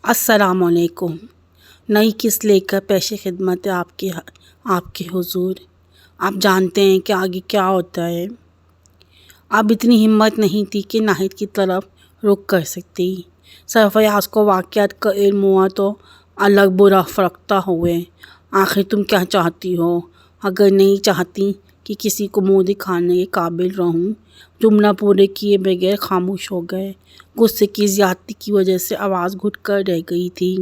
السلام علیکم۔ نئی قسط لے کر پیش خدمت ہے آپ کے حضور۔ آپ جانتے ہیں کہ آگے کیا ہوتا ہے۔ اب اتنی ہمت نہیں تھی کہ ناہید کی طرف رخ کر سکتی۔ سرفراز کو واقعات کا علم ہوا تو الگ برا فرقتا ہوئے۔ آخر تم کیا چاہتی ہو؟ اگر نہیں چاہتی کہ کسی کو منہ دکھانے کے قابل رہوں۔ جملہ پورے کیے بغیر خاموش ہو گئے۔ غصے کی زیادتی کی وجہ سے آواز گھٹ کر رہ گئی تھی۔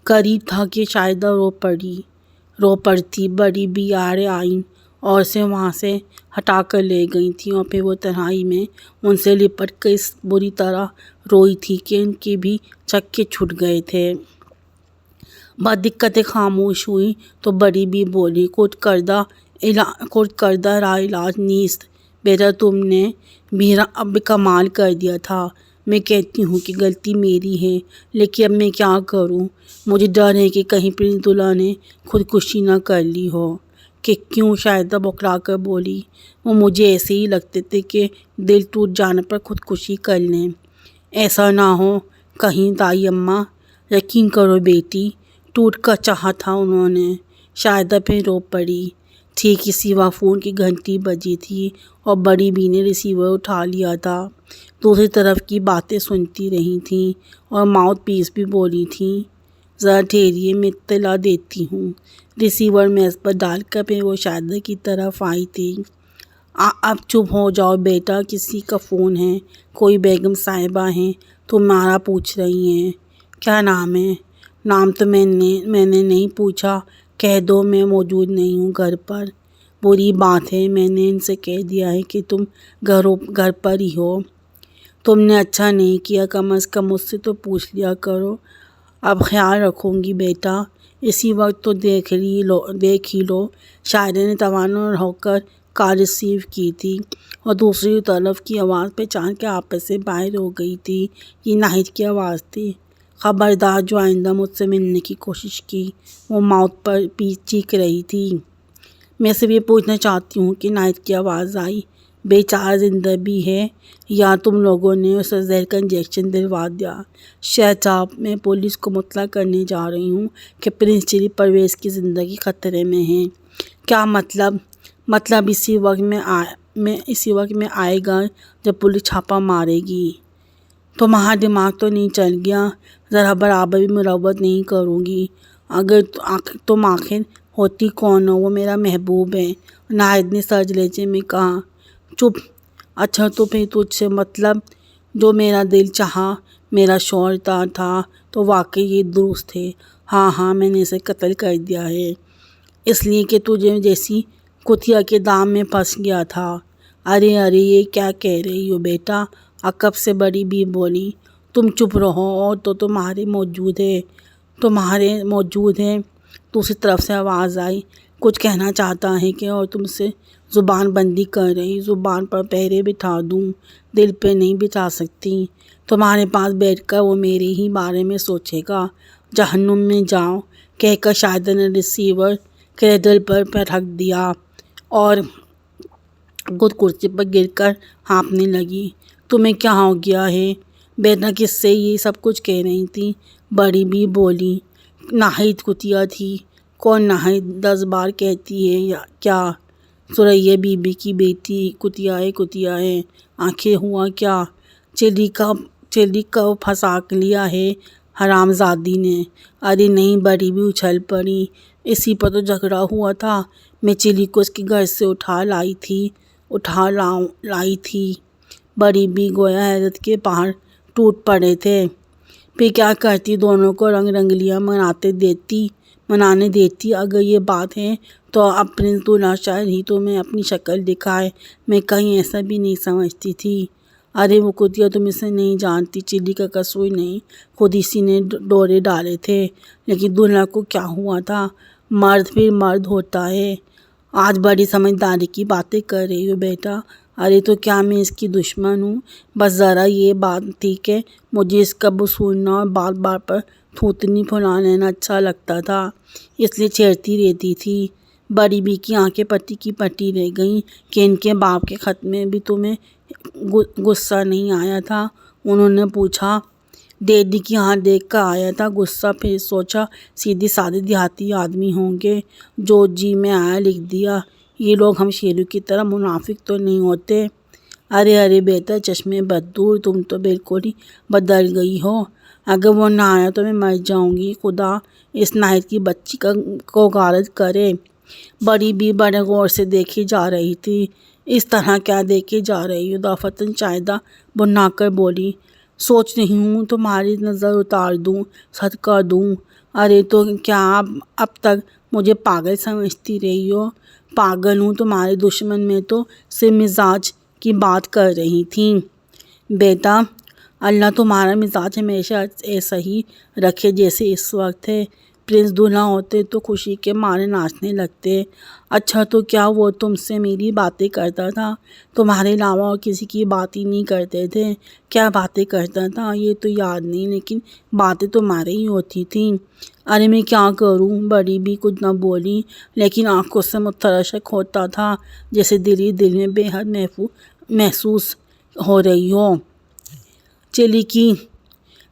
قریب تھا کہ شاید رو پڑتی۔ بڑی بی آڑے آئیں اور اسے وہاں سے ہٹا کر لے گئی تھیں اور پھر وہ تنہائی میں ان سے لپٹ کر اس بری طرح روئی تھی کہ ان کے بھی چکے چھوٹ گئے تھے۔ بدقسمتی خاموش ہوئی تو بڑی بی بولی، خود کردہ را علاج نیست۔ بیٹا تم نے بھی اب کمال کر دیا تھا۔ میں کہتی ہوں کہ غلطی میری ہے، لیکن اب میں کیا کروں؟ مجھے ڈر ہے کہ کہیں پرنس دولہا نے خودکشی نہ کر لی ہو۔ کہ کیوں؟ شاہدہ بوکھلا کر بولی۔ وہ مجھے ایسے ہی لگتے تھے کہ دل ٹوٹ جانے پر خودکشی کر لیں۔ ایسا نہ ہو کہیں دائی اماں۔ یقین کرو بیٹی، ٹوٹ کر چاہا تھا انہوں نے۔ شاہدہ پھر رو پڑی۔ ٹھیک اسی وقت فون کی گھنٹی بجی تھی اور بڑی بی نے ریسیور اٹھا لیا تھا۔ دوسری طرف کی باتیں سنتی رہی تھیں اور ماؤتھ پیس بھی بولی تھیں۔ ذرا ٹھہریے، میں اطلاع دیتی ہوں۔ ریسیور میز پر ڈال کر پھر وہ شاہدہ کی طرف آئی تھی۔ اب چپ ہو جاؤ بیٹا، کسی کا فون ہے، کوئی بیگم صاحبہ ہیں تمہارا پوچھ رہی ہیں۔ کیا نام ہے؟ نام تو میں نے نہیں پوچھا۔ کہہ دو میں موجود نہیں ہوں گھر پر۔ بری بات ہے، میں نے ان سے کہہ دیا ہے کہ تم گھر پر ہی ہو۔ تم نے اچھا نہیں کیا، کم از کم مجھ سے تو پوچھ لیا کرو۔ اب خیال رکھوں گی بیٹا۔ اسی وقت تو دیکھ ہی لو۔ شاہدہ نے توانا ہو کر کال ریسیو کی تھی اور دوسری طرف کی آواز پہچان کے آپس سے باہر ہو گئی تھی۔ یہ ناہید کی آواز تھی۔ خبردار جو آئندہ مجھ سے ملنے کی کوشش کی۔ وہ ماؤتھ پر چیخ رہی تھی۔ میں صرف یہ پوچھنا چاہتی ہوں کہ ناہید کی آواز آئی۔ بے چارہ زندہ بھی ہے یا تم لوگوں نے اسے زہر کا انجیکشن دلوا دیا؟ شٹ اپ، میں پولیس کو مطلع کرنے جا رہی ہوں کہ پرنس چلی پرویز کی زندگی خطرے میں ہے۔ کیا مطلب؟ مطلب اسی وقت میں آئے گا جب پولیس چھاپہ مارے گی۔ تمہارا دماغ تو نہیں چل گیا؟ ذرا برابر بھی مروت نہیں کروں گی۔ اگر تم آخر ہوتی کون ہو؟ وہ میرا محبوب ہے، ناہید نے سرج لہجے میں کہا۔ چپ۔ اچھا تو پھر تجھ سے مطلب؟ جو میرا دل چاہا، میرا شوہر تھا تو واقعی یہ درست ہے۔ ہاں میں نے اسے قتل کر دیا ہے، اس لیے کہ تجھے جیسی کتیا کے دام میں پھنس گیا تھا۔ ارے یہ کیا کہہ رہی ہو بیٹا؟ عقب سے بڑی بی بولی۔ تم چپ رہو اور تو تمہارے موجود ہے۔ دوسری طرف سے آواز آئی۔ کچھ کہنا چاہتا ہے کہ اور تم سے زبان بندی کر رہی۔ زبان پر پہرے بٹھا دوں، دل پہ نہیں بٹھا سکتی۔ تمہارے پاس بیٹھ کر وہ میرے ہی بارے میں سوچے گا۔ جہنم میں جاؤ، کہہ کر شاہدہ نے ریسیور کریڈل پر رکھ دیا اور خود کرسی پر گر کر ہانپنے لگی۔ تمہیں کیا ہو گیا ہے بیٹا؟ کس سے یہ سب کچھ کہہ رہی تھی؟ بڑی بی بولی۔ ناہید کتیا تھی؟ کون ناہید؟ 10 بار کہتی ہے کیا؟ ثریا بی بی کی بیٹی کتیا ہے۔ آخر ہوا کیا؟ چلی کا پھنسا لیا ہے حرام زادی نے۔ ارے نہیں، بڑی بی اچھل پڑی۔ اسی پر تو جھگڑا ہوا تھا۔ میں چلی کو اس کے گھر سے اٹھا لائی تھی۔ بڑی بی گویا حیرت کے پہاڑ ٹوٹ پڑے تھے۔ پھر کیا کرتی؟ دونوں کو رنگلیاں منانے دیتی۔ اگر یہ بات ہے تو اب پرنس دولہا شاید ہی تمہیں اپنی شکل دکھائے۔ میں کہیں ایسا بھی نہیں سمجھتی تھی۔ ارے وہ کتیا تم اسے نہیں جانتی، چلی کا قصور نہیں، خود اسی نے ڈورے ڈالے تھے۔ لیکن دولہا کو کیا ہوا تھا؟ مرد پھر مرد ہوتا ہے۔ آج بڑی سمجھداری کی باتیں کر رہی ہو بیٹا۔ ارے تو کیا میں اس کی دشمن ہوں؟ بس ذرا یہ بات تھی کہ مجھے اس کا بصورنا اور بار بار پر تھوتنی پھلا لینا اچھا لگتا تھا، اس لیے چھیڑتی رہتی تھی۔ بڑی بی کی آنکھیں پٹی کی پٹی رہ گئیں کہ ان کے باپ کے خط میں بھی تمہیں غصہ نہیں آیا تھا؟ انہوں نے پوچھا۔ ڈیڈی کی یہاں دیکھ کر آیا تھا غصہ، پھر سوچا سیدھی سادے دیہاتی آدمی ہوں گے، جو جی میں آیا لکھ دیا۔ یہ لوگ ہم شیروں کی طرح منافق تو نہیں ہوتے؟ ارے ارے بیٹا چشمے بددور، تم تو بالکل ہی بدل گئی ہو۔ اگر وہ نہ آیا تو میں مر جاؤں گی، خدا اس ناہید کی بچی کو غارت کرے۔ بڑی بھی بڑے غور سے دیکھی جا رہی تھی۔ اس طرح کیا دیکھی جا رہی ہو؟ دفتن چائدہ بنا کر بولی۔ سوچ رہی ہوں تمہاری نظر اتار دوں، صدقہ دوں۔ ارے تو کیا اب تک مجھے پاگل سمجھتی رہی ہو؟ پاگل ہوں، تمہارے دشمن میں تو صرف مزاج کی بات کر رہی تھی۔ بیٹا اللہ تمہارا مزاج ہمیشہ ایسا ہی رکھے جیسے اس وقت ہے۔ پرنس دولہا ہوتے تو خوشی کے مارے ناچنے لگتے۔ اچھا تو کیا وہ تم سے میری باتیں کرتا تھا؟ تمہارے علاوہ اور کسی کی بات ہی نہیں کرتے تھے؟ کیا باتیں کرتا تھا یہ تو یاد نہیں، لیکن باتیں تمہارے ہی ہوتی تھیں۔ ارے میں کیا کروں؟ بڑی بھی کچھ نہ بولی، لیکن آنکھوں سے مترشک ہوتا تھا جیسے دل ہی دل میں بے حد محسوس ہو رہی ہو۔ چلی کی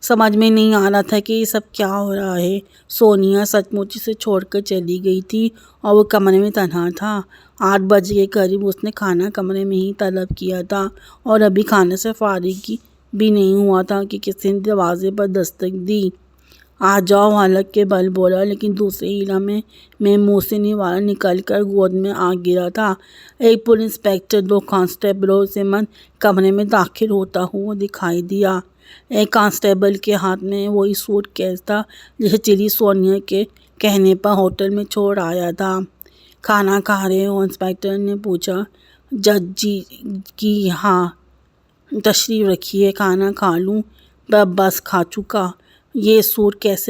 سمجھ میں نہیں آ رہا تھا کہ یہ سب کیا ہو رہا ہے۔ سونیا سچ مچ اسے چھوڑ کر چلی گئی تھی اور وہ کمرے میں تنہا تھا۔ 8 بجے کے قریب اس نے کھانا کمرے میں ہی طلب کیا تھا اور ابھی کھانے سے فارغ بھی نہیں ہوا تھا کہ کسی نے دروازے پر دستک دی۔ آ جاؤ حلق کے بل بولا، لیکن دوسرے ہی لمحے میں منہ سے نوالہ نکل کر گود میں آ گرا تھا۔ ایک پولیس انسپکٹر 2 کانسٹیبلوں سمیت کمرے میں داخل ہوتا ہوا دکھائی دیا۔ ایک کانسٹیبل کے ہاتھ میں وہی سوٹ کیس تھا جسے چلی سونیا کے کہنے پر ہوٹل میں چھوڑ آیا تھا۔ کھانا کھا رہے ہو؟ انسپکٹر نے پوچھا۔ جج جی کی ہاں تشریف رکھیے، کھانا کھا لوں؟ بس کھا چکا۔ یہ سوٹ کیس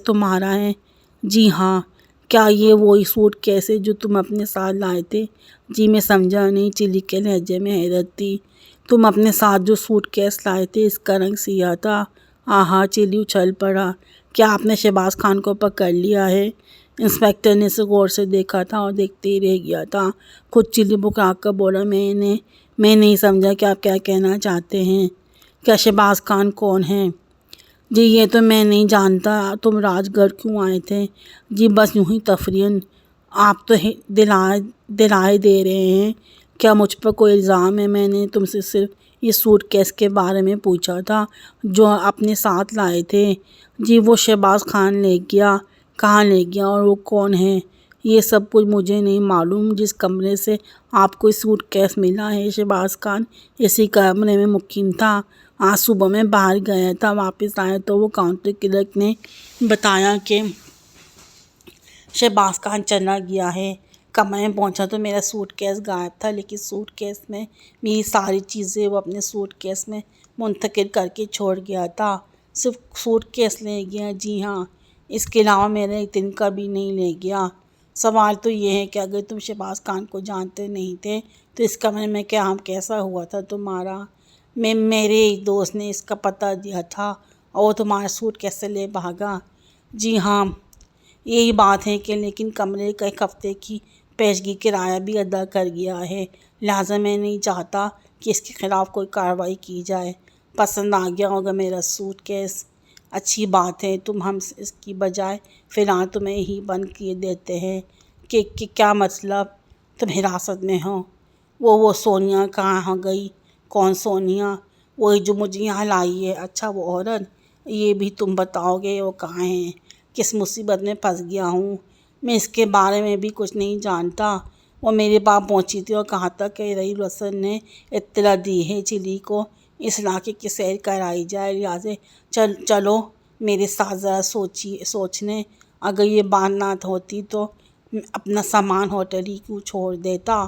تمہارا ہے؟ جی ہاں۔ کیا یہ وہی سوٹ کیس ہے جو تم اپنے ساتھ لائے تھے؟ جی میں سمجھا نہیں۔ چلی کے لہجے میں حیرت تھی۔ تم اپنے ساتھ جو سوٹ کیس لائے تھے اس کا رنگ سیاہ تھا؟ آہا چلی اچھل پڑا۔ کیا آپ نے شہباز خان کو پکڑ لیا ہے؟ انسپکٹر نے اسے غور سے دیکھا تھا اور دیکھتے ہی رہ گیا تھا۔ خود چلی بکرا کر بولا، میں نہیں سمجھا کہ آپ کیا کہنا چاہتے ہیں۔ کیا شہباز خان کون ہیں؟ جی یہ تو میں نہیں جانتا۔ تم راج گڑھ کیوں آئے تھے؟ جی بس یوں ہی تفریحاً۔ آپ تو دلائل دے رہے ہیں۔ کیا مجھ پر کوئی الزام ہے؟ میں نے تم سے صرف یہ سوٹ کیس کے بارے میں پوچھا تھا جو اپنے ساتھ لائے تھے۔ جی وہ شہباز خان لے گیا۔ کہاں لے گیا اور وہ کون ہے؟ یہ سب کچھ مجھے نہیں معلوم۔ جس کمرے سے آپ کو سوٹ کیس ملا ہے شہباز خان اسی کمرے میں مقیم تھا۔ آج صبح میں باہر گیا تھا، واپس آیا تو وہ کاؤنٹر کلرک نے بتایا کہ شہباز خان چلا گیا ہے۔ کمرے میں پہنچا تو میرا سوٹ کیس غائب تھا، لیکن سوٹ کیس میں میری ساری چیزیں وہ اپنے سوٹ کیس میں منتقل کر کے چھوڑ گیا تھا۔ صرف سوٹ کیس لے گیا؟ جی ہاں، اس کے علاوہ میرا ایک تنکا بھی نہیں لے گیا۔ سوال تو یہ ہے کہ اگر تم شہباز خان کو جانتے نہیں تھے تو اس کمرے میں قیام کیسا ہوا تھا تمہارا؟ میرے ایک دوست نے اس کا پتہ دیا تھا اور وہ تمہارا سوٹ کیسے لے بھاگا؟ جی ہاں یہی بات ہے کہ لیکن کمرے کا 1 ہفتے کی پیشگی کرایہ بھی ادا کر گیا ہے، لہٰذا میں نہیں چاہتا کہ اس کے خلاف کوئی کارروائی کی جائے۔ پسند آ گیا ہوگا میرا سوٹ کیس؟ اچھی بات ہے، ہم اس کی بجائے فی الحال تمہیں ہی بند کیے دیتے ہیں۔ کہ کیا مطلب؟ تم حراست میں ہو؟ وہ سونیا کہاں گئی؟ کون سونیا؟ وہی جو مجھے یہاں لائی ہے۔ اچھا وہ عورت؟ یہ بھی تم بتاؤ گے وہ کہاں ہے؟ کس مصیبت میں پھنس گیا ہوں؟ میں اس کے بارے میں بھی کچھ نہیں جانتا۔ وہ میرے پاس پہنچی تھی اور کہا تھا کہ رحیل حسن نے اطلاع دی ہے چلی کو اس علاقے کی سیر کرائی جائے، لہٰذا چلو میرے ساتھ ذرا سوچنے۔ اگر یہ بات نہ ہوتی تو اپنا سامان ہوٹل ہی کیوں چھوڑ دیتا؟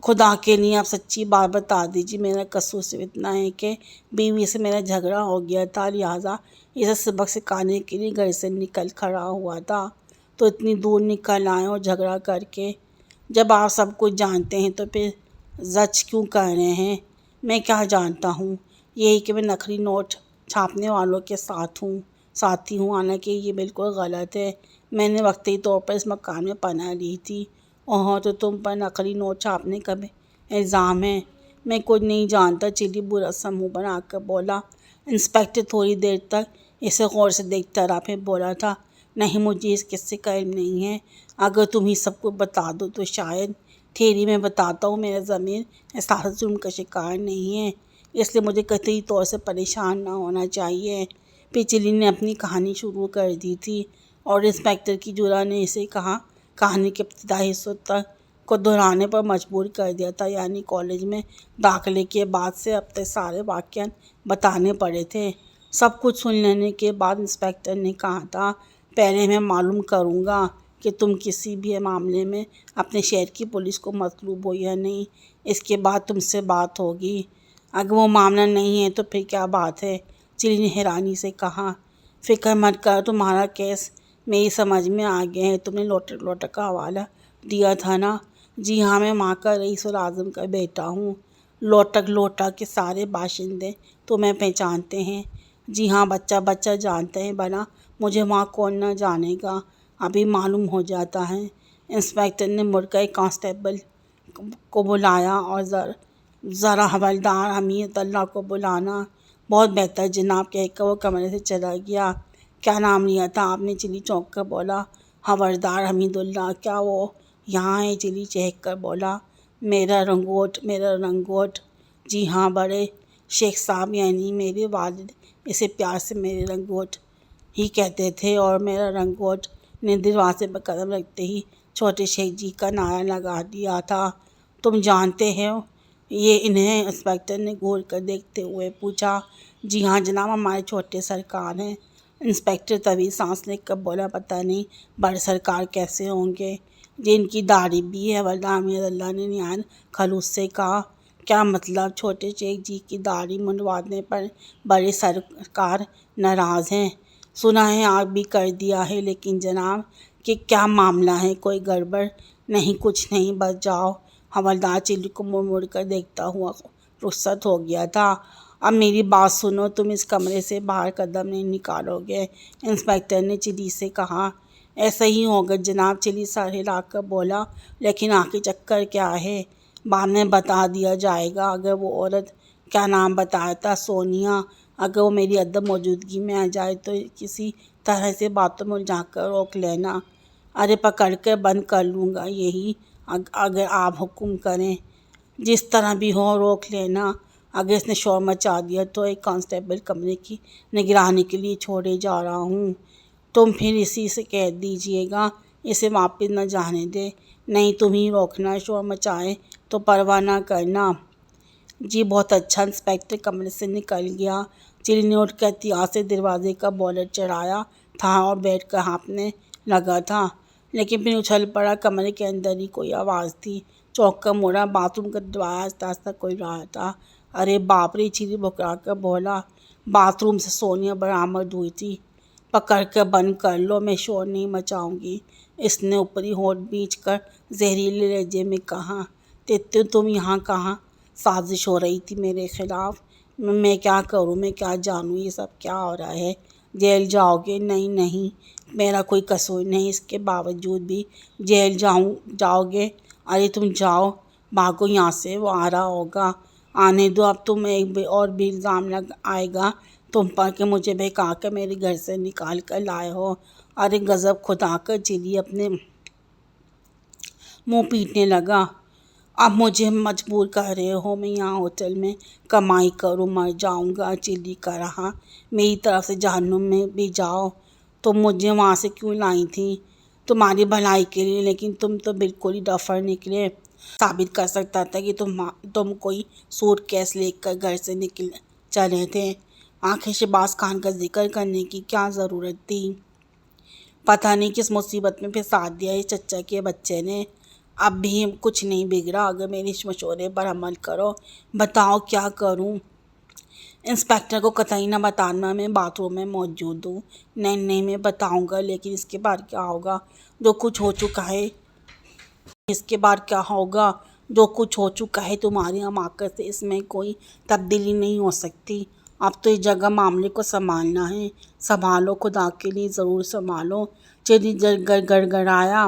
خدا کے لیے آپ سچی بات بتا دیجیے۔ میرا قصور صرف اتنا ہے کہ بیوی سے میرا جھگڑا ہو گیا تھا، لہٰذا اسے سبق سکھانے کے لیے گھر سے نکل کھڑا ہوا تھا، تو اتنی دور نکل آئے اور جھگڑا کر کے۔ جب آپ سب کچھ جانتے ہیں تو پھر زج کیوں کر رہے ہیں؟ میں کیا جانتا ہوں؟ یہی کہ میں نقلی نوٹ چھاپنے والوں کے ساتھی ہوں، حالانکہ یہ بالکل غلط ہے۔ میں نے وقتی طور پر اس مکان میں پناہ لی تھی۔ اوہ تو تم پر نقلی نوٹ چھاپنے کا بھی الزام ہے؟ میں کچھ نہیں جانتا، چلی برا سا منہ بنا کر بولا۔ انسپکٹر تھوڑی دیر تک اسے غور سے دیکھتا رہا، پھر بولا تھا، نہیں مجھے اس قصے کا علم نہیں ہے، اگر تم ہی سب کو بتا دو تو شاید۔ تھیری میں بتاتا ہوں، میرا ضمیر احساس جرم کا شکار نہیں ہے، اس لیے مجھے قطعی طور سے پریشان نہ ہونا چاہیے۔ پھر چلی نے اپنی کہانی شروع کر دی تھی اور انسپکٹر کی جرا نے اسے کہانی کے ابتدائی حصوں تک کو دہرانے پر مجبور کر دیا تھا، یعنی کالج میں داخلے کے بعد سے اب تک سارے واقعات بتانے پڑے تھے۔ سب کچھ سن لینے کے بعد انسپکٹر نے کہا تھا، پہلے میں معلوم کروں گا کہ تم کسی بھی معاملے میں اپنے شہر کی پولیس کو مطلوب ہو یا نہیں، اس کے بعد تم سے بات ہوگی۔ اگر وہ معاملہ نہیں ہے تو پھر کیا بات ہے؟ چلی نے حیرانی سے کہا۔ فکر مت کرو، تمہارا کیس میری سمجھ میں آ گیا ہے۔ تم نے لوٹک کا حوالہ دیا تھا نا؟ جی ہاں، میں وہاں کا رئیس العظم کا بیٹا ہوں۔ لوٹک کے سارے باشندے تمہیں پہچانتے ہیں؟ جی ہاں، بچہ جانتے ہیں، بنا مجھے وہاں کون نہ جانے گا، ابھی معلوم ہو جاتا ہے۔ انسپکٹر نے مڑ کر ایک کانسٹیبل کو بلایا اور ذرا حوالدار حمید اللہ کو بلانا۔ بہت بہتر جناب، کہہ کر وہ کمرے سے چلا گیا۔ کیا نام لیا تھا آپ نے؟ چلی چونک کر بولا۔ حوالدار حمید اللہ۔ کیا وہ یہاں ہے؟ چلی چہک کر بولا۔ میرا رنگوٹ۔ جی ہاں، بڑے شیخ صاحب یعنی میرے والد اسے پیار سے میرے رنگوٹ ہی کہتے تھے، اور میرا رنگوٹ نے دروازے پر قدم رکھتے ہی چھوٹے شیخ جی کا نعرہ لگا دیا تھا۔ تم جانتے ہو یہ انہیں؟ انسپکٹر نے گھور کر دیکھتے ہوئے پوچھا۔ جی ہاں جناب، ہمارے چھوٹے سرکار ہیں۔ انسپکٹر طویل سانس لے کر بولا، پتہ نہیں بڑے سرکار کیسے ہوں گے، جن کی داڑھی بھی ہے۔ حوالدار حمید اللہ نے نہایت خلوص سے کہا۔ کیا مطلب؟ چھوٹے شیخ جی کی داڑھی منڈوانے پر بڑے سرکار ناراض ہیں؟ سنا ہے آگ بھی کر دیا ہے، لیکن جناب کہ کیا معاملہ ہے؟ کوئی گڑبڑ؟ نہیں، کچھ نہیں، بس جاؤ۔ حوالدار چلی کو مڑ کر دیکھتا ہوا رخصت ہو گیا تھا۔ اب میری بات سنو، تم اس کمرے سے باہر قدم نہیں نکالو گے، انسپکٹر نے چلی سے کہا۔ ایسا ہی ہوگا جناب، چلی سر ہلا کر بولا، لیکن آخر چکر کیا ہے؟ بعد میں بتا دیا جائے گا۔ اگر وہ عورت، کیا نام بتایا تھا؟ سونیا، اگر وہ میری عدم موجودگی میں آ جائے تو کسی طرح سے باتوں میں الجھا کر روک لینا۔ ارے پکڑ کر بند کر لوں گا، یہی اگر آپ حکم کریں۔ جس طرح بھی ہو روک لینا۔ اگر اس نے شور مچا دیا تو ایک کانسٹیبل کمرے کی نگرانی کے لیے چھوڑے جا رہا ہوں، تم پھر اسی سے کہہ دیجیے گا اسے واپس نہ جانے دے۔ نہیں، تم ہی روکنا، شور مچائے تو پرواہ نہ کرنا۔ جی بہت اچھا۔ انسپکٹر کمرے سے نکل گیا۔ چلی نے اٹھ کر احتیاط سے دروازے کا بولر چڑھایا تھا اور بیٹھ کر ہانپنے لگا تھا، لیکن پھر اچھل پڑا۔ کمرے کے اندر ہی کوئی آواز تھی۔ چونک کر مڑا، باتھ روم کا دروازہ آہستہ آہستہ کھل رہا تھا۔ ارے باپ رے! چلی بھڑکا کر بولا۔ باتھ روم سے سونیا برآمد ہوئی تھی۔ پکڑ کر بند کر لو، میں شور نہیں مچاؤں گی، اس نے اوپری ہونٹ بھینچ کر زہریلے لہجے میں کہا۔ تم یہاں کہاں؟ سازش ہو رہی تھی میرے خلاف۔ میں کیا کروں، میں کیا جانوں یہ سب کیا ہو رہا ہے؟ جیل جاؤ گے؟ نہیں، میرا کوئی قصور نہیں، اس کے باوجود بھی جیل جاؤ گے؟ ارے تم جاؤ، بھاگو یہاں سے، وہ آ رہا ہوگا، آنے دو۔ اب تم ایک اور بھی الزام لگ آئے گا تم پر کہ مجھے بہکا کر میرے گھر سے نکال کر لائے ہو۔ ارے غضب خدا کر چلی اپنے منہ پیٹنے لگا۔ اب مجھے مجبور کر رہے ہو، میں یہاں ہوٹل میں کمائی کروں، مر جاؤں گا۔ چلی کا رہا، میری طرف سے جہنم میں بھی جاؤ۔ تم مجھے وہاں سے کیوں لائی تھی؟ تمہاری بھلائی کے لیے، لیکن تم تو بالکل ہی ڈفر نکلے۔ ثابت کر سکتا تھا کہ تم کوئی سوٹ کیس لے کر گھر سے چلے تھے۔ آخر شہباز خان کا ذکر کرنے کی کیا ضرورت تھی؟ پتہ نہیں کس مصیبت میں پھنسا دیا اس چچا کے بچے نے۔ اب بھی کچھ نہیں بگڑا، اگر میرے اس مشورے پر عمل کرو۔ بتاؤ کیا کروں؟ انسپکٹر کو قطعی نہ بتانا میں باتھ روم میں موجود ہوں۔ نہیں، میں بتاؤں گا، لیکن اس کے بعد کیا ہوگا؟ جو کچھ ہو چکا ہے جو کچھ ہو چکا ہے تمہاری حماقت سے اس میں کوئی تبدیلی نہیں ہو سکتی۔ اب تو اس جگہ معاملے کو سنبھالنا ہے۔ سنبھالو، خدا کے لیے ضرور سنبھالو۔ چلی گڑگڑایا۔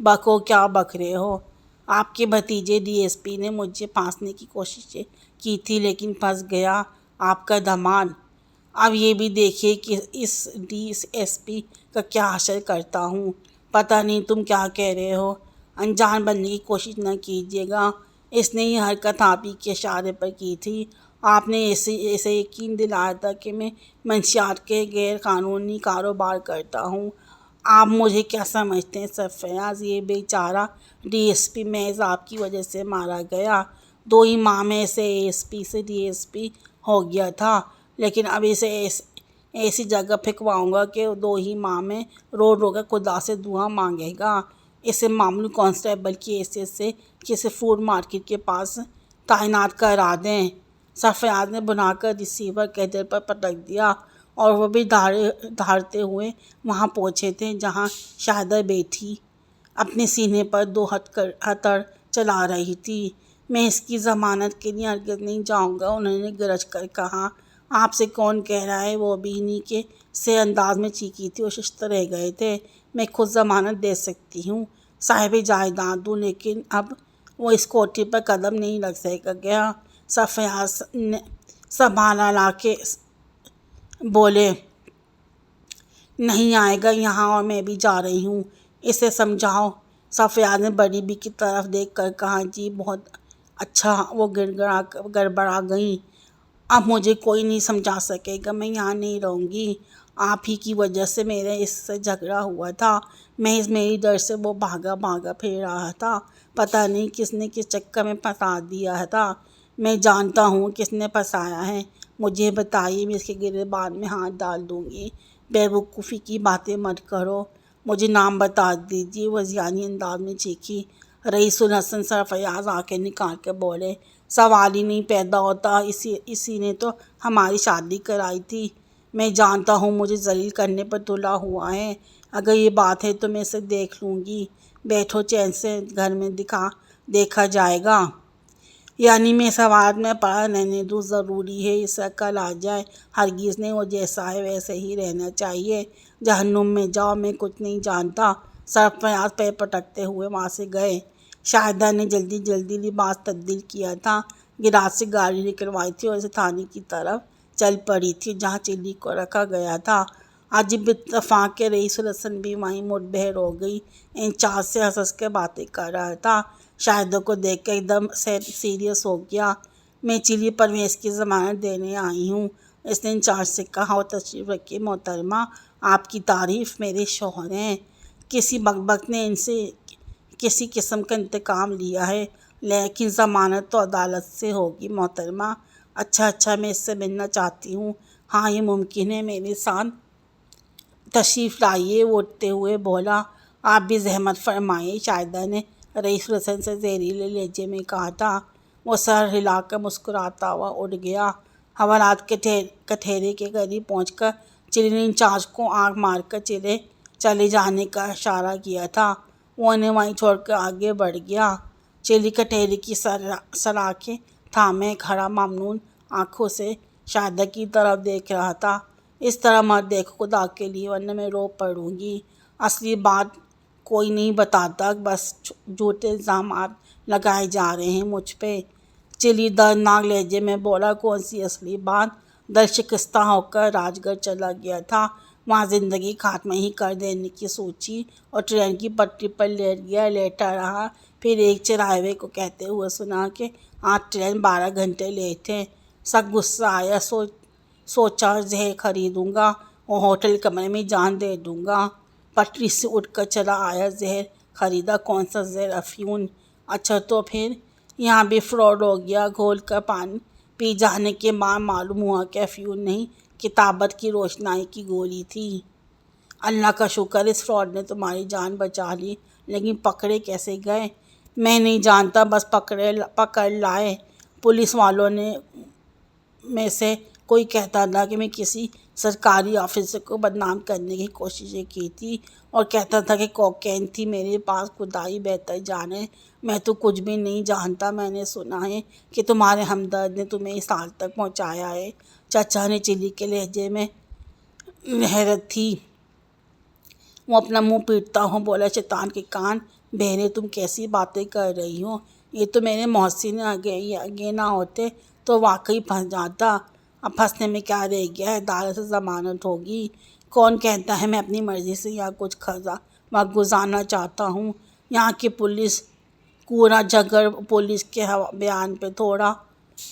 بکو کیا بک رہے ہو؟ آپ کے بھتیجے ڈی ایس پی نے مجھے پھانسنے کی کوشش کی تھی لیکن پھنس گیا آپ کا داماد۔ اب یہ بھی دیکھیے کہ اس ڈی ایس پی کا کیا حشر کرتا ہوں۔ پتہ نہیں تم کیا کہہ رہے ہو، انجان بننے کی کوشش نہ کیجیے گا۔ اس نے یہ حرکت آپ ہی کے اشارے پر کی تھی۔ آپ نے اسے یقین دلایا تھا کہ میں منشیات کے غیر قانونی کاروبار کرتا ہوں۔ آپ مجھے کیا سمجھتے ہیں سرفراز؟ یہ بیچارہ ڈی ایس پی محض آپ کی وجہ سے مارا گیا۔ 2 ہی ماہ میں اسے اے ایس پی سے ڈی ایس پی ہو گیا تھا، لیکن اب اسے ایسی جگہ پھینکواؤں گا کہ 2 ہی ماہ میں رو رو کر خدا سے دعا مانگے گا۔ اسے معمولی کانسٹیبل کی حیثیت سے کسی فوڈ مارکیٹ کے پاس تعینات کرا دیں۔ سرفراز نے بنا کر ریسیور کے دل پر پٹک دیا اور وہ بھی دھاڑتے ہوئے وہاں پہنچے تھے جہاں شاہدہ بیٹھی اپنے سینے پر 2 ہتھڑ چلا رہی تھی۔ میں اس کی ضمانت کے لیے ہرگز نہیں جاؤں گا، انہوں نے گرج کر کہا۔ آپ سے کون کہہ رہا ہے؟ وہ بھی انہی کے سے انداز میں چیخی تھی اور ششدر رہ گئے تھے۔ میں خود ضمانت دے سکتی ہوں، صاحب جائیداد ہوں، لیکن اب وہ اس کوٹھی پر قدم نہیں رکھ سکے گا۔ سرفراز نے سنبھالا لا کے بولے، نہیں آئے گا یہاں اور میں بھی جا رہی ہوں، اسے سمجھاؤ۔ سرفراز نے بڑی بی کی طرف دیکھ کر کہا، جی بہت اچھا۔ وہ گڑبڑا گئیں۔ اب مجھے کوئی نہیں سمجھا سکے گا، میں یہاں نہیں رہوں گی۔ آپ ہی کی وجہ سے میرا اس سے جھگڑا ہوا تھا، محض میری ڈر سے وہ بھاگا پھر رہا تھا، پتہ نہیں کس نے کس چکر میں پھنسا دیا تھا۔ میں جانتا ہوں کس نے پھنسایا ہے، مجھے بتائیے، میں اس کے گریبان میں ہاتھ ڈال دوں گی۔ بیوقوفی کی باتیں مت کرو، مجھے نام بتا دیجیے، وہ ضیانی انداز میں چیخی۔ رئیس الحسن سرفراز آنکھیں نکال کے بولے، سوال ہی نہیں پیدا ہوتا، اسی نے تو ہماری شادی کرائی تھی۔ میں جانتا ہوں مجھے ذلیل کرنے پر تلا ہوا ہے، اگر یہ بات ہے تو میں اسے دیکھ لوں گی۔ بیٹھو چین سے، گھر میں دیکھا جائے گا۔ یعنی میں سواد میں پڑا رہنے دوں، ضروری ہے اسے عقل آ جائے؟ ہرگز نہیں، وہ جیسا ہے ویسے ہی رہنا چاہیے۔ جہنم میں جاؤ، میں کچھ نہیں جانتا۔ سرفراز پیر پٹکتے ہوئے وہاں سے گئے۔ شاہدہ نے جلدی لباس تبدیل کیا تھا، گراج سے گاڑی نکلوائی تھی اور اسے تھانے کی طرف چل پڑی تھی جہاں چلی کو رکھا گیا تھا۔ عجیب اتفاق کہ رئیس الحسن بھی وہیں متبہر ہو گئی، انچارج سے ہنس کے باتیں کر رہا تھا۔ شاہدہ کو دیکھ کر ایک دم سیریس ہو گیا۔ میں چلی پرویز کی ضمانت دینے آئی ہوں، اس نے انچارج سے کہا، اور تشریف رکھیے محترمہ، آپ کی تعریف میرے شوہر ہیں۔ کسی بک نے ان سے کسی قسم کا انتقام لیا ہے، لیکن ضمانت تو عدالت سے ہوگی محترمہ۔ اچھا، میں اس سے ملنا چاہتی ہوں۔ ہاں یہ ممکن ہے، میرے ساتھ تشریف لائیے، وہ اٹھتے ہوئے بولا۔ آپ بھی زحمت فرمائیں، شاہدہ نے رئیس الحسن سے زہریلے لہجے میں کہا تھا۔ وہ سر ہلا کر مسکراتا ہوا اٹھ گیا۔ حوالات کٹہرے کے قریب پہنچ کر چلی نے انچارج کو آنکھ مار کر چلے جانے کا اشارہ کیا تھا۔ وہ انہیں وہیں چھوڑ کر آگے بڑھ گیا۔ چلی کٹہرے کی سلاخیں تھامے کھڑا ممنون آنکھوں سے شاہدہ کی طرف دیکھ رہا تھا۔ اس طرح مت دیکھو خدا کے لیے، ورنہ میں رو پڑوں گی۔ اصلی بات کوئی نہیں بتاتا، بس جھوٹے الزامات لگائے جا رہے ہیں مجھ پہ۔ چلی دردناک لہجے میں بولا، کون سی اصلی بات؟ دل شکستہ ہو کر راج گڑھ چلا گیا تھا، وہاں زندگی خاتمہ ہی کر دینے کی سوچی اور ٹرین کی پٹری پر لیٹا رہا۔ پھر ایک چراغے کو کہتے ہوئے سنا کہ آج ٹرین 12 گھنٹے لیٹ ہے۔ سخت غصہ آیا، سوچا زہر خریدوں گا اور ہوٹل کمرے میں جان دے دوں گا۔ پٹری سے اٹھ کر چلا آیا، زہر خریدا۔ کون سا زہر؟ افیون۔ اچھا تو پھر یہاں بھی فراڈ ہو گیا۔ گھول کر پانی پی جانے کے بعد معلوم ہوا کہ افیون نہیں، کتابت کی روشنائی کی گولی تھی۔ اللہ کا شکر، اس فراڈ نے تمہاری جان بچا لی، لیکن پکڑے کیسے گئے؟ میں نہیں جانتا، بس پکڑ لائے۔ پولیس والوں میں سے کوئی کہتا تھا کہ میں کسی سرکاری آفیسر کو بدنام کرنے کی کوششیں کی تھی اور کہتا تھا کہ کوکین تھی میرے پاس، خدا ہی بہتر جانے، میں تو کچھ بھی نہیں جانتا۔ میں نے سنا ہے کہ تمہارے ہمدرد نے تمہیں اس حال تک پہنچایا ہے۔ چچا نے چلی کے لہجے میں حیرت تھی، وہ اپنا منہ پیٹتا ہوں بولا، شیطان کے کان، بہنیں تم کیسی باتیں کر رہی ہو، یہ تو میرے محسن آگے نہ ہوتے تو واقعی پھنس جاتا۔ اب پھنسنے میں کیا رہ گیا ہے، عدالت سے ضمانت ہوگی۔ کون کہتا ہے میں اپنی مرضی سے یہاں کچھ وقت گزارنا چاہتا ہوں؟ یہاں کی پولیس کوڑا جھگڑ پولیس کے بیان پہ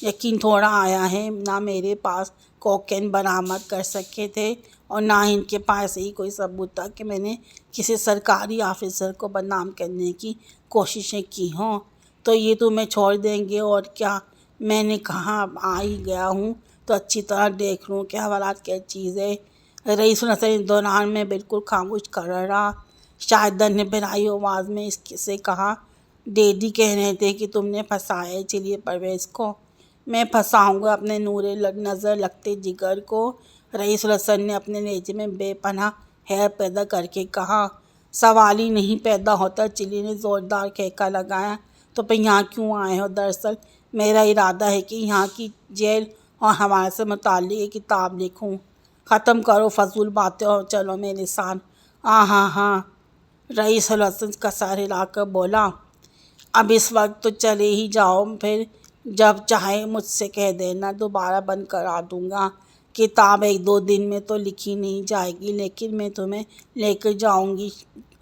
یقین تھوڑا آیا ہے۔ نہ میرے پاس کوکین برآمد کر سکے تھے اور نہ ان کے پاس ہی کوئی ثبوت تھا کہ میں نے کسی سرکاری آفیسر کو بدنام کرنے کی کوششیں کی ہوں۔ تو یہ تمہیں چھوڑ دیں گے اور کیا؟ میں نے کہا اب آ ہی گیا ہوں تو اچھی طرح دیکھ لوں کہ حوالات کیا چیز ہے۔ رئیس الحسن اس دوران میں بالکل خاموش کھڑا رہا۔ شاہدہ نے بھرائی آواز میں اس سے کہا، ڈیڈی کہہ رہے تھے کہ تم نے پھنسایا ہے چلیے پرویز کو۔ میں پھنساؤں گا اپنے نور نظر لگتے جگر کو؟ رئیس الحسن نے اپنے لہجے میں بے پناہ حیرت پیدا کر کے کہا۔ سوال ہی نہیں پیدا ہوتا، چلی نے زوردار کہکا لگایا۔ تو پھر یہاں کیوں آئے ہو؟ دراصل میرا ارادہ ہے کہ یہاں کی جیل اور حوالے سے متعلق ایک کتاب لکھوں۔ ختم کرو فضول باتیں اور چلو میرے ساتھ۔ ہاں، رئیس الحسن کا سر ہلا کر بولا، اب اس وقت تو چلے ہی جاؤ، پھر جب چاہے مجھ سے کہہ دینا، دوبارہ بند کرا دوں گا۔ کتاب 1-2 دن میں تو لکھی نہیں جائے گی، لیکن میں تمہیں لے کر جاؤں گی۔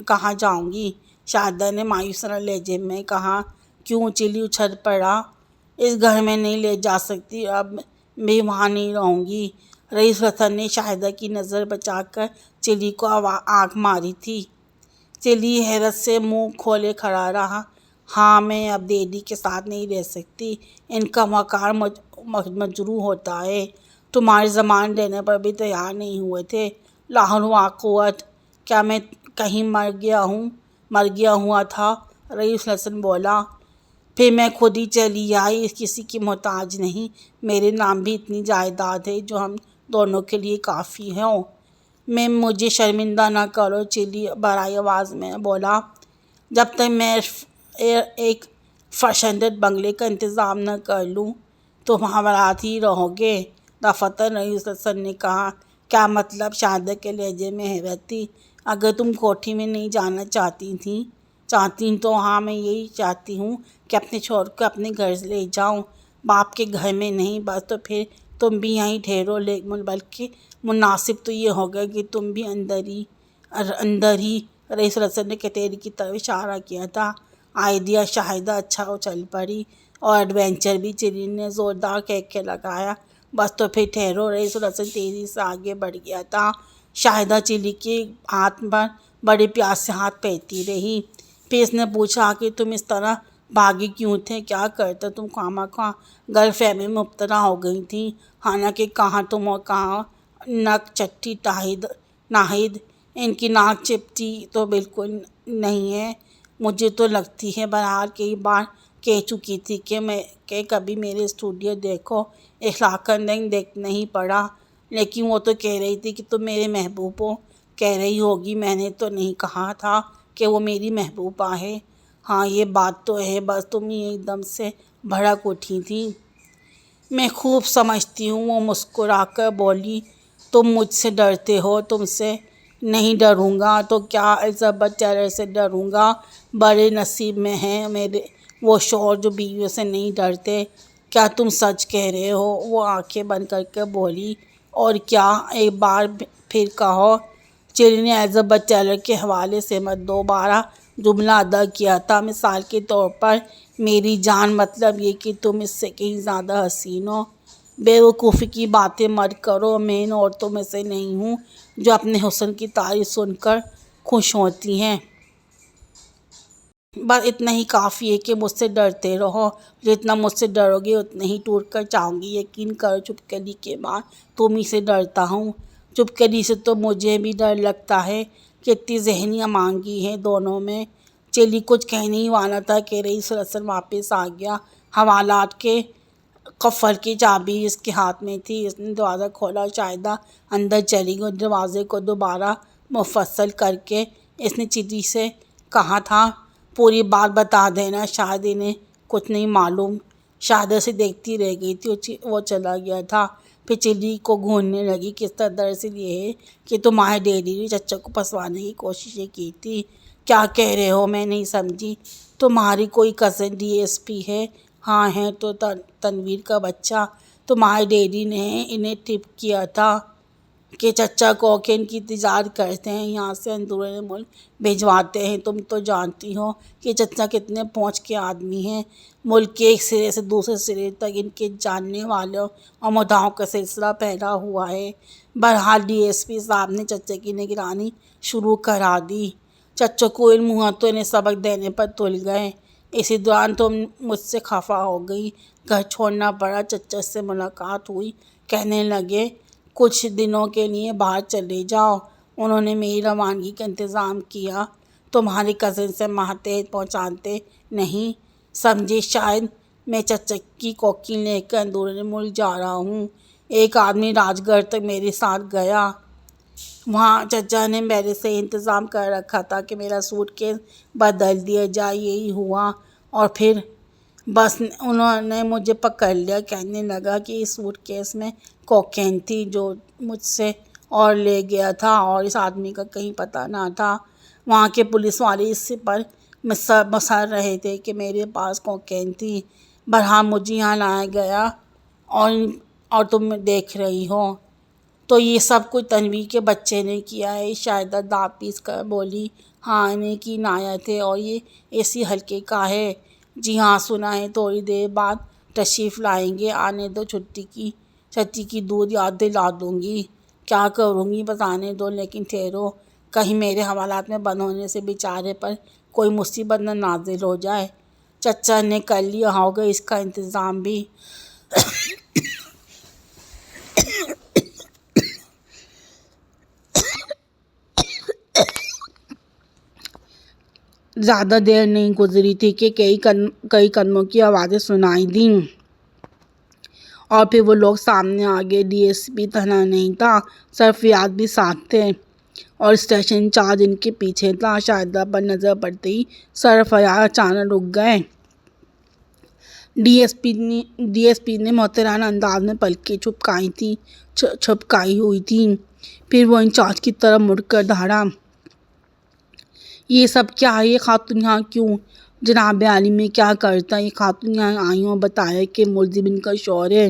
کہاں جاؤں گی؟ شاہدہ نے مایوسانہ لہجے میں کہا۔ کیوں؟ چلی اچھل پڑا۔ اس گھر میں نہیں لے جا سکتی، اب بھی وہاں نہیں رہوں گی۔ رئیس الحسن نے شاہدہ کی نظر بچا کر چلی کو آنکھ ماری تھی۔ چلی حیرت سے منہ کھولے کھڑا رہا۔ ہاں، میں اب ڈیڈی کے ساتھ نہیں رہ سکتی، ان کا وقار مجروح ہوتا ہے۔ تمہاری ضمانت دینے پر بھی تیار نہیں ہوئے تھے۔ لا حول ولا قوت، کیا میں کہیں مر گیا ہوا تھا؟ رئیس الحسن بولا۔ پھر میں خود ہی چلی آئی، کسی کی محتاج نہیں، میرے نام بھی اتنی جائیداد ہے جو ہم دونوں کے لیے کافی ہو۔ مجھے شرمندہ نہ کرو، چلی بھرائی آواز میں بولا۔ جب تک میں ایک فشندت بنگلے کا انتظام نہ کر لوں تم حوالات ہی رہو گے۔ دفتر رئیس الحسن نے کہا۔ کیا مطلب؟ شاہدہ کے لہجے میں حیرت تھی۔ اگر تم کوٹھی میں نہیں جانا چاہتی تو ہاں، میں یہی چاہتی ہوں کہ اپنے شوہر کو اپنے گھر لے جاؤں، باپ کے گھر میں نہیں۔ بس تو پھر تم بھی یہیں ٹھہرو، بلکہ مناسب تو یہ ہوگا کہ تم بھی اندر ہی۔ رئیس الحسن نے کٹہری کی طرف اشارہ کیا تھا۔ آئیڈیا شاہدہ اچھا اچھل پڑی، اور ایڈونچر بھی، چلی نے زوردار کہکے لگایا۔ بس تو پھر ٹھہرو۔ رئیس الحسن تیزی سے آگے بڑھ گیا تھا۔ شاہدہ چلی کے ہاتھ پر بڑے پیار سے ہاتھ پھیرتی رہی۔ پھر اس نے پوچھا کہ تم اس طرح بھاگی کیوں تھے؟ کیا کرتے تم خواہ غلط فہمی میں مبتلا ہو گئی تھی؟ حالانکہ کہاں تم اور کہاں نک چٹی ناہید، ان کی ناک چپٹی تو بالکل نہیں ہے۔ مجھے تو لگتی ہے، بہرحال کئی بار کہہ چکی تھی کہ کبھی میرے اسٹوڈیو دیکھو، اخلاقاً دیکھ نہیں پڑا، لیکن وہ تو کہہ رہی تھی کہ تم میرے محبوب ہو۔ کہہ رہی ہوگی، میں نے تو نہیں کہا تھا کہ وہ میری محبوبہ ہے۔ ہاں، یہ بات تو ہے، بس تم ہی ایک دم سے بھڑک اٹھی تھی۔ میں خوب سمجھتی ہوں، وہ مسکرا کر بولی۔ تم مجھ سے ڈرتے ہو؟ تم سے نہیں ڈروں گا تو کیا الزبتھ ٹیلر سے ڈروں گا؟ بڑے نصیب میں ہیں میرے وہ شوہر جو بیویوں سے نہیں ڈرتے۔ کیا تم سچ کہہ رہے ہو؟ وہ آنکھیں بند کر کے بولی۔ اور کیا؟ ایک بار پھر کہو۔ چلی نے الزبتھ ٹیلر کے حوالے سے دوبارہ جملہ ادا کیا تھا۔ مثال کے طور پر، میری جان، مطلب یہ کہ تم اس سے کہیں زیادہ حسین ہو۔ بیوقوفی کی باتیں مت کرو، میں ان عورتوں میں سے نہیں ہوں جو اپنے حسن کی تعریف سن کر خوش ہوتی ہیں۔ بس اتنا ہی کافی ہے کہ مجھ سے ڈرتے رہو۔ جتنا مجھ سے ڈرو گے اتنے ہی ٹوٹ کر جاؤں گی۔ یقین کرو، چپکلی کے بعد تم ہی سے ڈرتا ہوں۔ چپکلی سے تو مجھے بھی ڈر لگتا ہے۔ کتنی ذہنی امانگی ہے دونوں میں۔ چلی کچھ کہنے ہی والا تھا کہ رئیس الحسن واپس آ گیا۔ حوالات کے قفل کی چابی اس کے ہاتھ میں تھی۔ اس نے دروازہ کھولا اور شاہدہ اندر چلی گئی۔ دروازے کو دوبارہ مفصل کر کے اس نے چلی سے کہا تھا، پوری بات بتا دینا، شاید انہیں کچھ نہیں معلوم۔ شاہدہ سے دیکھتی رہ گئی تھی، وہ چلا گیا تھا۔ پھر چلی کو گھوننے لگی۔ کس طرح؟ دراصل یہ ہے کہ تمہارے ڈیڈی نے چچا کو پھنسوانے کی کوششیں کی تھی۔ کیا کہہ رہے ہو؟ میں نہیں سمجھی۔ تمہاری کوئی کزن ڈی ایس پی ہے؟ ہاں ہے تو تنویر کا بچہ۔ تمہارے ڈیڈی نے انہیں ٹپ کیا تھا کہ چچا کوکین کی تجارت کرتے ہیں، یہاں سے اندرون ملک بھجواتے ہیں۔ تم تو جانتی ہو کہ چچا کتنے پہنچ کے آدمی ہیں۔ ملک کے ایک سرے سے دوسرے سرے تک ان کے جاننے والوں اور مداحوں کا سلسلہ پھیلا ہوا ہے۔ بہرحال ڈی ایس پی صاحب نے چچا کی نگرانی شروع کرا دی۔ چچا کو علم ہوا تو انہیں سبق دینے پر تل گئے۔ اسی دوران تم مجھ سے خفا ہو گئی، گھر چھوڑنا پڑا۔ چچا سے ملاقات ہوئی، کہنے لگے کچھ دنوں کے لیے باہر چلے جاؤ۔ انہوں نے میری روانگی کا انتظام کیا۔ تمہاری کزن سے ماتحت پہنچاتے نہیں سمجھے شاید؟ میں چچا کی کوکین لے کر اندرون ملک جا رہا ہوں۔ ایک آدمی راج گڑھ تک میرے ساتھ گیا۔ وہاں چچا نے پہلے سے انتظام کر رکھا تھا کہ میرا سوٹ کیس بدل دیا جائے۔ یہی ہوا اور پھر بس انہوں نے مجھے پکڑ لیا۔ کہنے لگا کہ اس سوٹ کیس میں کوکین تھی جو مجھ سے اور لے گیا تھا، اور اس آدمی کا کہیں پتہ نہ تھا۔ وہاں کے پولیس والے اس پر مسر رہے تھے کہ میرے پاس کوکین تھی۔ بہرحال مجھے یہاں لایا گیا اور تم دیکھ رہی ہو۔ تو یہ سب کچھ تنویر کے بچے نے کیا ہے؟ شاہدہ دانت پیس کر بولی۔ ہاں، انہیں کی عنایت ہے، اور یہ اسی حلقے کا ہے۔ جی ہاں، سنا ہے تھوڑی دیر بعد تشریف لائیں گے۔ آنے دو، چھٹی کی دودھ یاد دلا دوں گی۔ کیا کروں گی بتانے دو، لیکن ٹھہرو، کہیں میرے حوالات میں بند ہونے سے بیچارے پر کوئی مصیبت نہ نازل ہو جائے۔ چچا نے کر لیا ہوگا اس کا انتظام بھی۔ زیادہ دیر نہیں گزری تھی کہ کئی قدموں کی آوازیں سنائی دیں، اور پھر وہ لوگ سامنے آ گئے۔ ڈی ایس پی تنہا نہیں تھا، سرفراز بھی ساتھ تھے، اور اسٹیشن انچارج ان کے پیچھے تھا۔ شاہدہ پر نظر پڑتے ہی سرفراز اچانک رک گئے۔ ڈی ایس پی نے محترمانہ انداز میں پلکیں چھپکائی ہوئی تھیں، پھر وہ انچارج کی طرف مڑ کر دہرا۔ یہ سب کیا ہے؟ یہ خاتون یہاں کیوں؟ جناب عالی، میں کیا کرتا؟ یہ خاتون یہاں آئیں اور بتایا کہ ملزم ان کا شوہر ہے،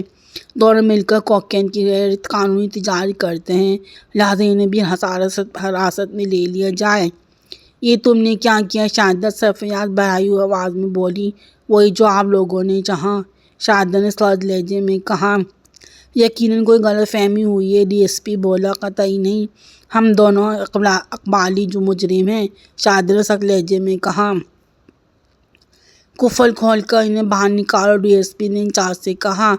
دونوں مل کر کوکین کی غیر قانونی تجارت کرتے ہیں، لہٰذا انہیں بھی حراست میں لے لیا جائے۔ یہ تم نے کیا کیا شاہدہ؟ سرفراز بڑھائی ہوئی آواز میں بولی۔ وہی جو آپ لوگوں نے چاہا، شاہدہ نے سرد لہجے میں کہا۔ یقیناً کوئی غلط فہمی ہوئی ہے، ڈی ایس پی بولا۔ قطعی نہیں، ہم دونوں اقبالی جو مجرم ہیں، شاہدہ نے سخت لہجے میں کہا۔ قفل کھول کر انہیں باہر نکالو، ڈی ایس پی نے انچارج سے کہا۔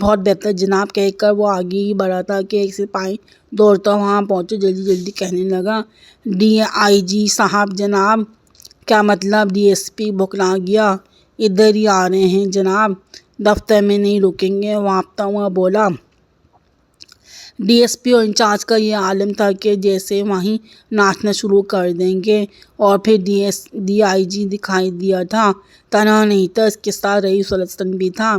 بہت بہتر جناب، کہہ کر وہ آگے ہی بڑھا تھا کہ ایک سپاہی دوڑتا وہاں پہنچا، جلدی کہنے لگا، ڈی آئی جی صاحب جناب۔ کیا مطلب؟ ڈی ایس پی بھڑک گیا۔ ادھر ہی آ رہے ہیں جناب، دفتر میں نہیں رکیں گے، وہ ہانپتا ہوا بولا۔ ڈی ایس پی اور انچارج کا یہ عالم تھا کہ جیسے وہیں ناچنا شروع کر دیں گے، اور پھر ڈی آئی جی دکھائی دیا تھا۔ تنہا نہیں تھا، اس کے ساتھ رئیس الاسطن بھی تھا۔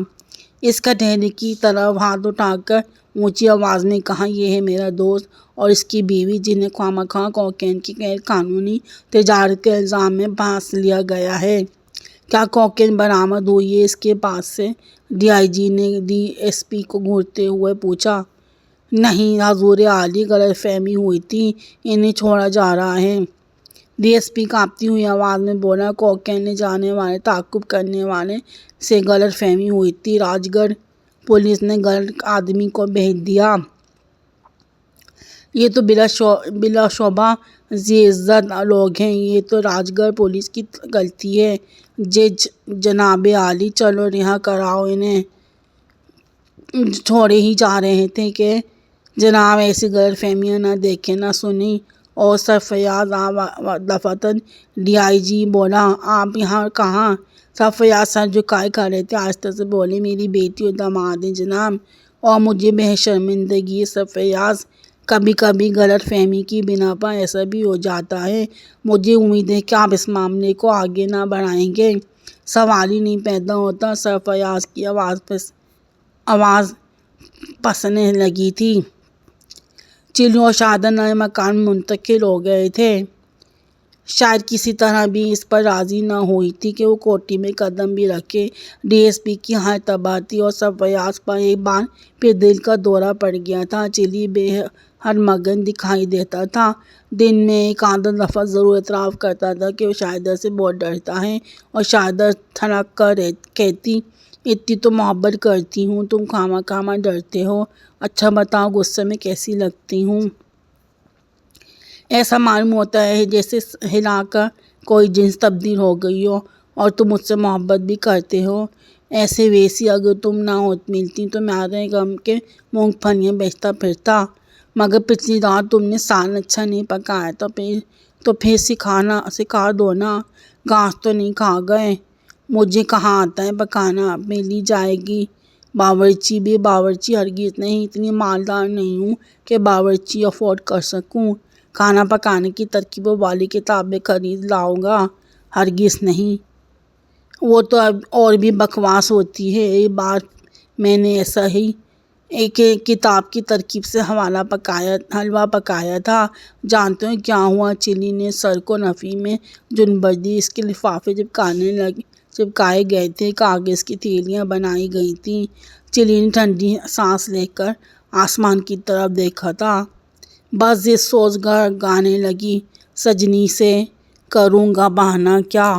اس کٹہرے کی طرف ہاتھ اٹھا کر اونچی آواز میں کہا، یہ ہے میرا دوست اور اس کی بیوی، جنہیں خواہ کوکین کی غیر قانونی تجارت کے الزام میں پھانس لیا گیا ہے۔ کیا کوکین برآمد ہوئی ہے اس کے پاس سے؟ ڈی آئی جی نے ڈی ایس پی کو گھورتے ہوئے پوچھا۔ نہیں حضور عالی، غلط فہمی ہوئی تھی، انہیں چھوڑا جا رہا ہے، ڈی ایس پی کانپتی ہوئی آواز میں بولا۔ کوکین لے جانے والے تعاقب کرنے والے سے غلط فہمی ہوئی تھی، راج گڑھ پولیس نے غلط آدمی کو بھیج دیا۔ یہ تو بلا شبہ ذی عزت لوگ ہیں، یہ تو راج گڑھ پولیس کی غلطی ہے۔ جناب عالی، چلو رہا کراؤ انہیں، چھوڑے ہی جا رہے تھے کہ جناب ایسی غلط فہمیاں نہ دیکھیں نہ سنیں۔ اور سرفراز دفعتاً ڈی آئی جی بولا، آپ یہاں کہاں؟ سرفراز سر جھکائے کھڑے تھے، آہستہ سے بولے، میری بیٹی اور داماد ہیں جناب، اور مجھے بے شرمندگی ہے سرفراز، کبھی کبھی غلط فہمی کی بنا پر ایسا بھی ہو جاتا ہے۔ مجھے امید ہے کہ آپ اس معاملے کو آگے نہ بڑھائیں گے۔ سوال ہی نہیں پیدا ہوتا۔ سرفراز کی آواز پسنے لگی تھی۔ چلو اور شاہدہ نئے مکان میں منتقل ہو گئے تھے۔ شاید کسی طرح بھی اس پر راضی نہ ہوئی تھی کہ وہ کوٹھی میں قدم بھی رکھے۔ ڈی ایس پی کی ہر تباہی اور سب فیاض پر ایک بار پھر دل کا دورہ پڑ گیا تھا۔ چلی بے حد مگن دکھائی دیتا تھا۔ دن میں ایک آدھ دفعہ ضرور اعتراف کرتا تھا کہ وہ شاہدہ سے بہت ڈرتا ہے، اور شاہدہ تھنک کر کہتی، اتنی تو محبت کرتی ہوں، تم خامخواہ ڈرتے ہو۔ اچھا بتاؤ غصے میں کیسی لگتی ہوں؟ ایسا معلوم ہوتا ہے جیسے ہلا کر کوئی جنس تبدیل ہو گئی ہو، اور تم مجھ سے محبت بھی کرتے ہو۔ ایسے ویسی اگر تم نہ ملتی تو میں غم کے مونگ پھلیاں بیچتا پھرتا۔ مگر پچھلی رات تم نے سالن اچھا نہیں پکایا تو پھر سکھا دو نا، گھاس تو نہیں کھا گئے؟ مجھے کہاں آتا ہے پکانا، مل ہی جائے گی۔ باورچی ہرگز نہیں، اتنی مالدار نہیں ہوں کہ باورچی افورڈ کر سکوں۔ کھانا پکانے کی ترکیبوں والی کتابیں خرید لاؤں گا؟ ہرگز نہیں، وہ تو اب اور بھی بکواس ہوتی ہے۔ ایک بار میں نے ایسا ہی ایک کتاب کی ترکیب سے حلوہ پکایا تھا۔ جانتے ہو کیا ہوا؟ چلی نے سر کو نفی میں جنبش دی۔ اس کے لفافے چپکائے گئے تھے، کاغذ کی تھیلیاں بنائی گئی تھیں۔ چلی نے ٹھنڈی سانس لے کر آسمان کی طرف دیکھا تھا۔ بس یہ سوچ کر گانے لگی، سجنی سے کروں گا بہانہ کیا۔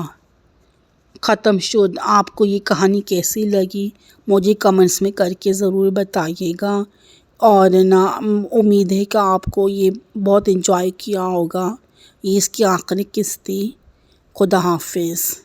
ختم شد۔ آپ کو یہ کہانی کیسی لگی مجھے کمنٹس میں کر کے ضرور بتائیے گا، اور امید ہے کہ آپ کو یہ بہت انجوائے کیا ہوگا۔ یہ اس کی آخری قسط تھی۔ خدا حافظ۔